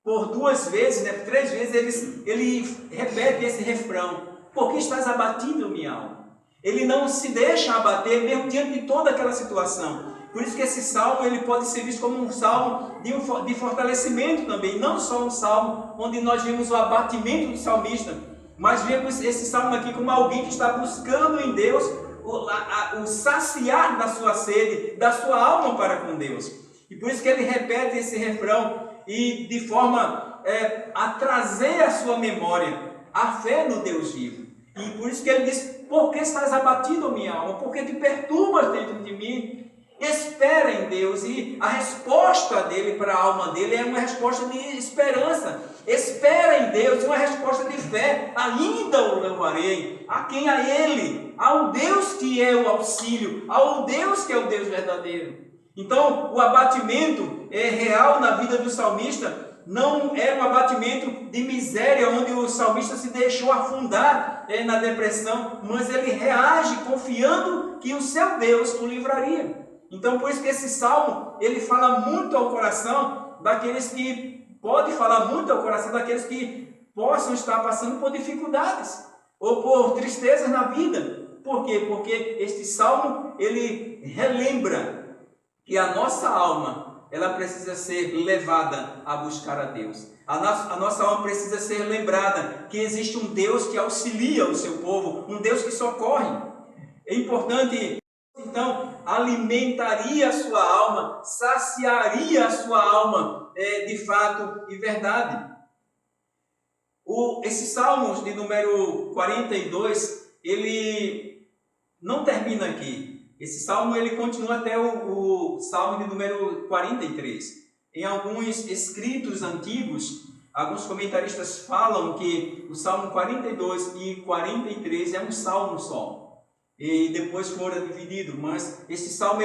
por 2 vezes, 3 vezes, ele repete esse refrão: por que estás abatido, minha alma? Ele não se deixa abater, mesmo diante de toda aquela situação. Por isso que esse salmo ele pode ser visto como um salmo de fortalecimento também. Não só um salmo onde nós vemos o abatimento do salmista, mas vemos esse salmo aqui como alguém que está buscando em Deus o saciar da sua sede, da sua alma para com Deus. E por isso que ele repete esse refrão, e de forma a trazer à sua memória a fé no Deus vivo. E por isso que ele diz: por que estás abatido, minha alma? Por que te perturbas dentro de mim? Espera em Deus. E a resposta dele para a alma dele é uma resposta de esperança. Espera em Deus, uma resposta de fé. Ainda o louvarei. A quem? A Ele, ao Deus que é o auxílio, ao Deus que é o Deus verdadeiro. Então, o abatimento real na vida do salmista não é um abatimento de miséria, onde o salmista se deixou afundar na depressão, mas ele reage confiando que o seu Deus o livraria. Então, por isso que esse salmo, ele fala muito ao coração daqueles que, pode falar muito ao coração daqueles que possam estar passando por dificuldades, ou por tristezas na vida. Por quê? Porque este salmo, ele relembra que a nossa alma, ela precisa ser levada a buscar a Deus. A nossa alma precisa ser lembrada que existe um Deus que auxilia o seu povo, um Deus que socorre. É importante, então, alimentaria a sua alma, saciaria a sua alma de fato e verdade. Esse Salmos de número 42, ele não termina aqui. Esse salmo ele continua até o salmo de número 43. Em alguns escritos antigos, alguns comentaristas falam que o salmo 42 e 43 é um salmo só. E depois foram divididos, mas esse salmo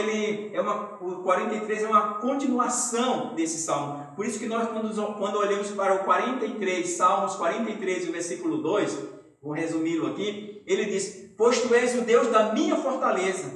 o 43 é uma continuação desse salmo. Por isso que nós, quando olhamos para o 43, Salmos 43, o versículo 2, vou resumi-lo aqui, ele diz: pois tu és o Deus da minha fortaleza,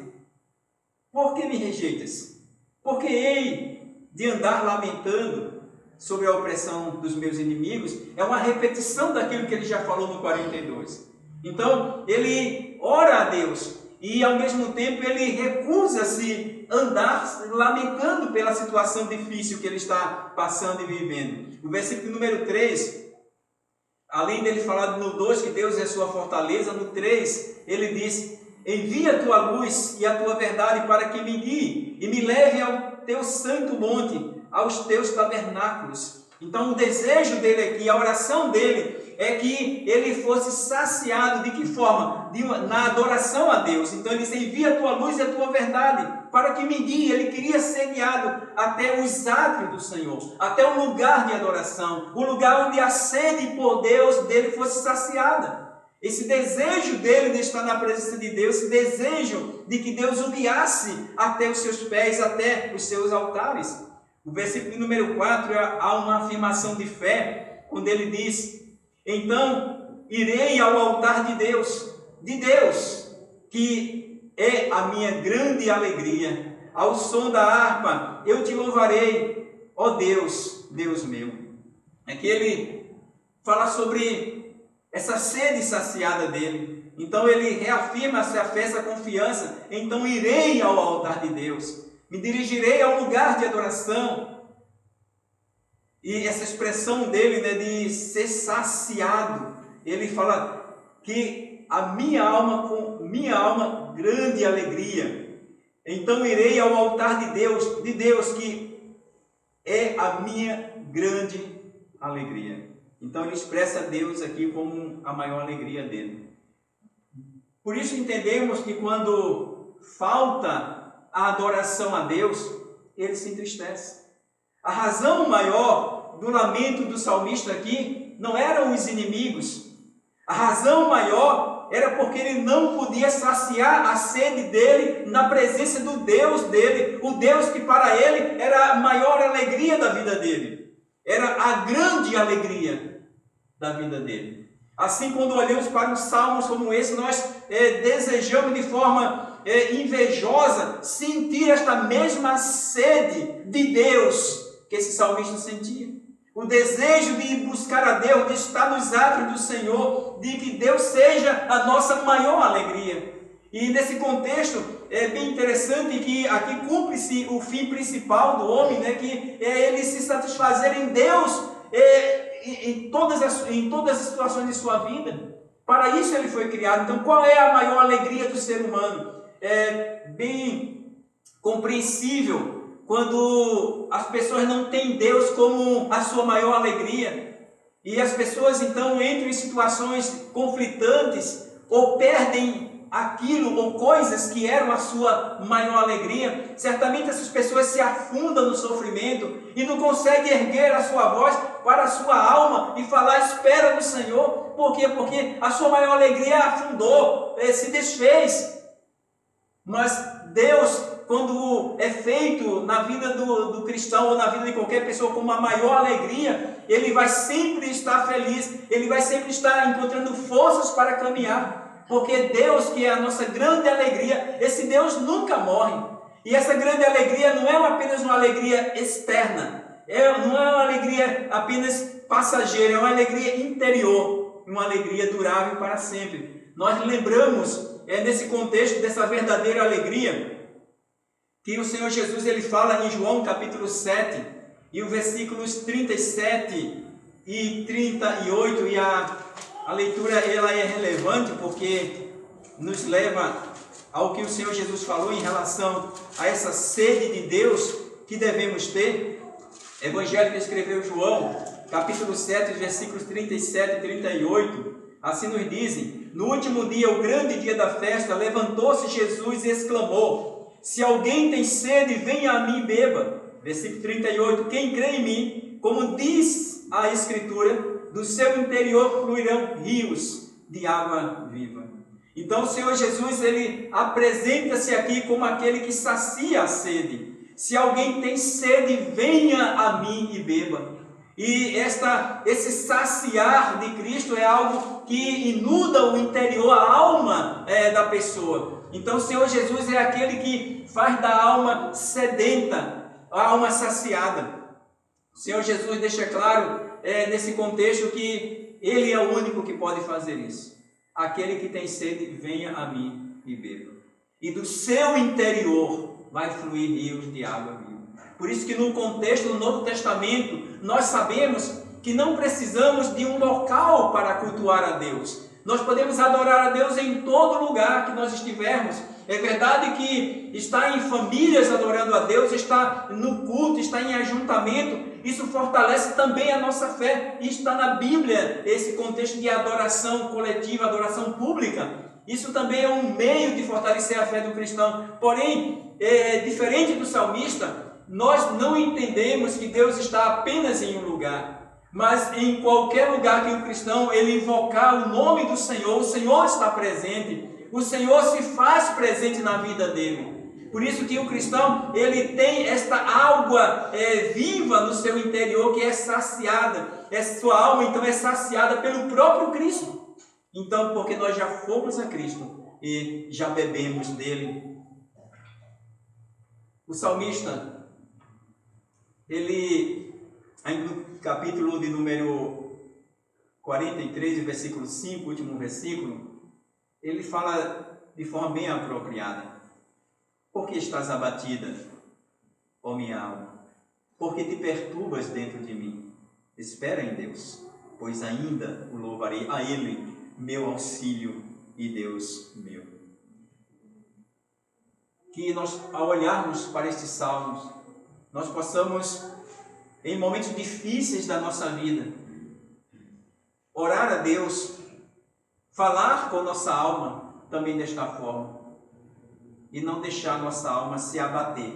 por que me rejeitas? Porque hei de andar lamentando sobre a opressão dos meus inimigos. É uma repetição daquilo que ele já falou no 42. Então, ele ora a Deus e, ao mesmo tempo, ele recusa-se andar lamentando pela situação difícil que ele está passando e vivendo. O versículo número 3, além dele falar no 2 que Deus é sua fortaleza, no 3 ele diz: envia a tua luz e a tua verdade para que me guie e me leve ao teu santo monte, aos teus tabernáculos. Então o desejo dele aqui, a oração dele, é que ele fosse saciado. De que forma? Na adoração a Deus. Então ele diz: envia a tua luz e a tua verdade para que me guie. Ele queria ser guiado até os átrios do Senhor, até o lugar de adoração, o lugar onde a sede por Deus dele fosse saciada. Esse desejo dele de estar na presença de Deus, esse desejo de que Deus o guiasse até os seus pés, até os seus altares. O versículo número 4 há uma afirmação de fé, quando ele diz: então irei ao altar de Deus, que é a minha grande alegria. Ao som da harpa eu te louvarei, ó Deus, Deus meu. Aqui ele fala sobre essa sede saciada dele. Então ele reafirma essa fé, essa confiança. Então irei ao altar de Deus, me dirigirei ao lugar de adoração. E essa expressão dele, né, de ser saciado, ele fala que a minha alma grande alegria. Então irei ao altar de Deus que é a minha grande alegria. Então ele expressa Deus aqui como a maior alegria dele. Por isso entendemos que quando falta a adoração a Deus, ele se entristece. A razão maior do lamento do salmista aqui não eram os inimigos. A razão maior era porque ele não podia saciar a sede dele na presença do Deus dele, o Deus que para ele era a maior alegria da vida dele. Era a grande alegria da vida dele. Assim, quando olhamos para os salmos como esse, nós desejamos de forma invejosa sentir esta mesma sede de Deus que esse salmista sentia. O desejo de buscar a Deus, de estar nos átrios do Senhor, de que Deus seja a nossa maior alegria. E nesse contexto é bem interessante que aqui cumpre-se o fim principal do homem, né, que é ele se satisfazer em Deus em todas as situações de sua vida. Para isso ele foi criado. Então, qual é a maior alegria do ser humano? É bem compreensível quando as pessoas não têm Deus como a sua maior alegria. E as pessoas então entram em situações conflitantes ou perdem aquilo ou coisas que eram a sua maior alegria. Certamente essas pessoas se afundam no sofrimento e não conseguem erguer a sua voz para a sua alma e falar: espera no Senhor. Por quê? Porque a sua maior alegria afundou, se desfez. Mas Deus, quando é feito na vida do cristão ou na vida de qualquer pessoa como a maior alegria, ele vai sempre estar feliz, ele vai sempre estar encontrando forças para caminhar, porque Deus, que é a nossa grande alegria, esse Deus nunca morre. E essa grande alegria não é apenas uma alegria externa, não é uma alegria apenas passageira, é uma alegria interior, uma alegria durável para sempre. Nós lembramos, nesse contexto dessa verdadeira alegria, que o Senhor Jesus ele fala em João capítulo 7, e os versículos 37 e 38, e a leitura ela é relevante porque nos leva ao que o Senhor Jesus falou em relação a essa sede de Deus que devemos ter. Evangelho que escreveu João, capítulo 7, versículos 37 e 38, assim nos dizem: no último dia, o grande dia da festa, levantou-se Jesus e exclamou: se alguém tem sede, venha a mim e beba. Versículo 38, quem crê em mim, como diz a Escritura, do seu interior fluirão rios de água viva. Então o Senhor Jesus, ele apresenta-se aqui como aquele que sacia a sede. Se alguém tem sede, venha a mim e beba. E esse saciar de Cristo é algo que inunda o interior, a alma da pessoa. Então o Senhor Jesus é aquele que faz da alma sedenta, a alma saciada. O Senhor Jesus deixa claro nesse contexto que Ele é o único que pode fazer isso. Aquele que tem sede, venha a mim e beba. E do seu interior vai fluir rios de água viva. Por isso que no contexto do Novo Testamento, nós sabemos que não precisamos de um local para cultuar a Deus. Nós podemos adorar a Deus em todo lugar que nós estivermos. É verdade que está em famílias adorando a Deus, está no culto, está em ajuntamento. Isso fortalece também a nossa fé. E está na Bíblia esse contexto de adoração coletiva, adoração pública. Isso também é um meio de fortalecer a fé do cristão. Porém, diferente do salmista, nós não entendemos que Deus está apenas em um lugar, mas em qualquer lugar que o cristão ele invocar o nome do Senhor, o Senhor está presente, o Senhor se faz presente na vida dele. Por isso que o cristão ele tem esta água viva no seu interior que é saciada, sua alma então é saciada pelo próprio Cristo. Então, porque nós já fomos a Cristo e já bebemos dele. O salmista, ele, no capítulo de número 43, versículo 5, último versículo, ele fala de forma bem apropriada. Por que estás abatida, ó minha alma? Por que te perturbas dentro de mim? Espera em Deus, pois ainda o louvarei, a Ele, meu auxílio e Deus meu. Que nós, ao olharmos para estes salmos, nós possamos, em momentos difíceis da nossa vida, orar a Deus, falar com nossa alma também desta forma, e não deixar nossa alma se abater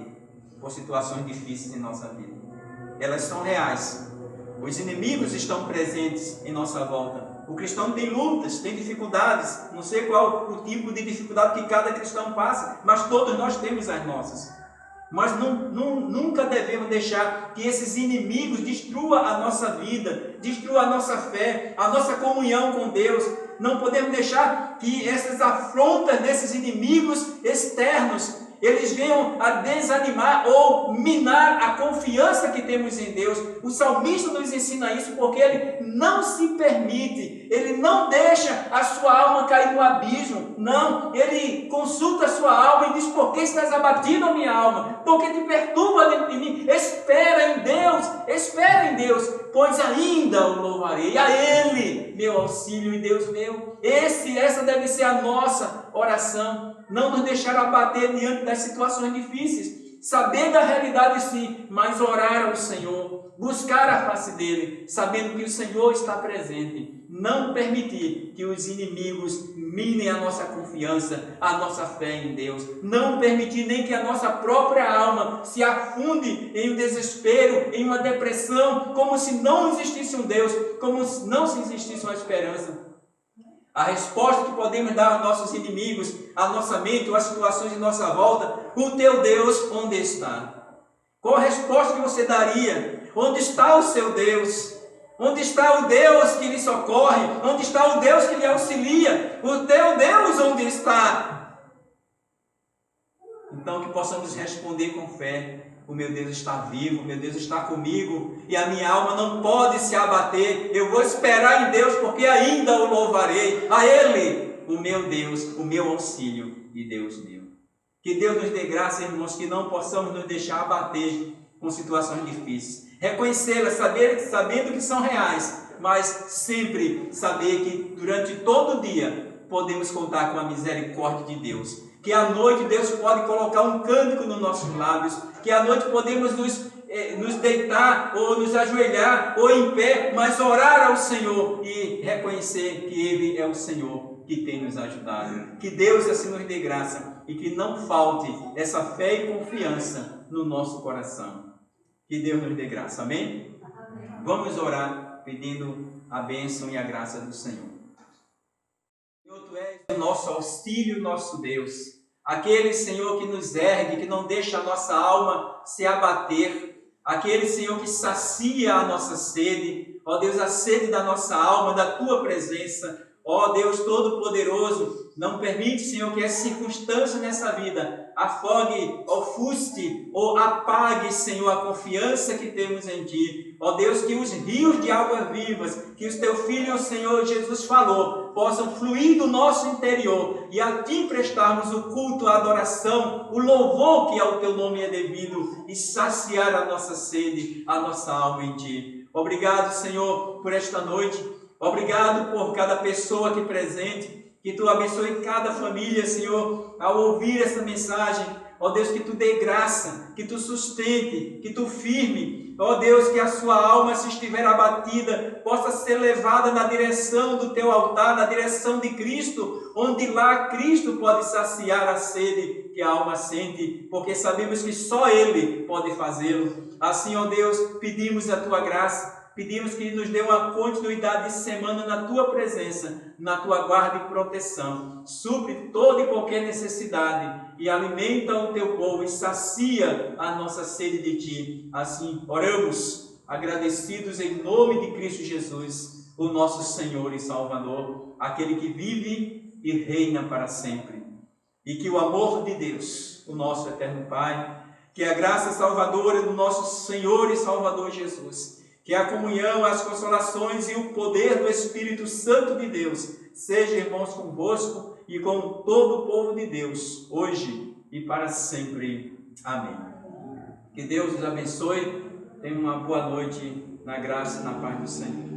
por situações difíceis em nossa vida. Elas são reais. Os inimigos estão presentes em nossa volta. O cristão tem lutas, tem dificuldades. Não sei qual o tipo de dificuldade que cada cristão passa, mas todos nós temos as nossas. Mas nunca devemos deixar que esses inimigos destruam a nossa vida, destruam a nossa fé, a nossa comunhão com Deus. Não podemos deixar que essas afrontas desses inimigos externos, eles venham a desanimar ou minar a confiança que temos em Deus. O salmista nos ensina isso porque ele não se permite, ele não deixa a sua alma cair no abismo. Não, ele consulta a sua alma e diz: por que estás abatido, minha alma? Por que te perturba dentro de mim? Espera em Deus, pois ainda o louvarei, a Ele, meu auxílio e Deus meu. Essa deve ser a nossa oração. Não nos deixar abater diante das situações difíceis. Saber da realidade sim, mas orar ao Senhor, buscar a face dEle, sabendo que o Senhor está presente. Não permitir que os inimigos minem a nossa confiança, a nossa fé em Deus. Não permitir nem que a nossa própria alma se afunde em um desespero, em uma depressão, como se não existisse um Deus, como se não existisse uma esperança. A resposta que podemos dar aos nossos inimigos, à nossa mente ou às situações de nossa volta: o teu Deus onde está? Qual a resposta que você daria? Onde está o seu Deus? Onde está o Deus que lhe socorre? Onde está o Deus que lhe auxilia? O teu Deus onde está? Então que possamos responder com fé: o meu Deus está vivo, o meu Deus está comigo, e a minha alma não pode se abater. Eu vou esperar em Deus, porque ainda o louvarei, a Ele, o meu Deus, o meu auxílio e Deus meu. Que Deus nos dê graça, irmãos, que não possamos nos deixar abater com situações difíceis. Reconhecê-las, sabendo que são reais, mas sempre saber que durante todo o dia podemos contar com a misericórdia de Deus. Que à noite Deus pode colocar um cântico nos nossos lábios, que à noite podemos nos deitar ou nos ajoelhar ou em pé, mas orar ao Senhor e reconhecer que Ele é o Senhor que tem nos ajudado. Que Deus assim nos dê graça e que não falte essa fé e confiança no nosso coração. Que Deus nos dê graça, amém? Vamos orar pedindo a bênção e a graça do Senhor. Senhor, Tu és o nosso auxílio, nosso Deus. aquele, Senhor, que nos ergue, que não deixa a nossa alma se abater, aquele, Senhor, que sacia a nossa sede, ó Deus, a sede da nossa alma, da Tua presença. Ó Deus Todo-Poderoso, não permite, Senhor, que essa circunstância nessa vida afogue, ofusque ou apague, Senhor, a confiança que temos em Ti. Ó Deus, que os rios de águas vivas, que o Teu Filho, o Senhor Jesus falou, possam fluir do nosso interior e a Ti prestarmos o culto, a adoração, o louvor que ao Teu nome é devido e saciar a nossa sede, a nossa alma em Ti. Obrigado, Senhor, por esta noite. Obrigado por cada pessoa aqui presente, que Tu abençoe cada família, Senhor, ao ouvir essa mensagem. Ó Deus, que Tu dê graça, que Tu sustente, que Tu firme. Ó Deus, que a sua alma, se estiver abatida, possa ser levada na direção do Teu altar, na direção de Cristo, onde lá Cristo pode saciar a sede que a alma sente, porque sabemos que só Ele pode fazê-lo. Assim, ó Deus, pedimos a Tua graça. Pedimos que nos dê uma continuidade de semana na Tua presença, na Tua guarda e proteção. Supre toda e qualquer necessidade e alimenta o Teu povo e sacia a nossa sede de Ti. Assim, oramos, agradecidos em nome de Cristo Jesus, o nosso Senhor e Salvador, aquele que vive e reina para sempre. E que o amor de Deus, o nosso eterno Pai, que a graça salvadora do nosso Senhor e Salvador Jesus, que a comunhão, as consolações e o poder do Espírito Santo de Deus seja, irmãos, convosco e com todo o povo de Deus, hoje e para sempre. Amém. Que Deus os abençoe. Tenha uma boa noite na graça e na paz do Senhor.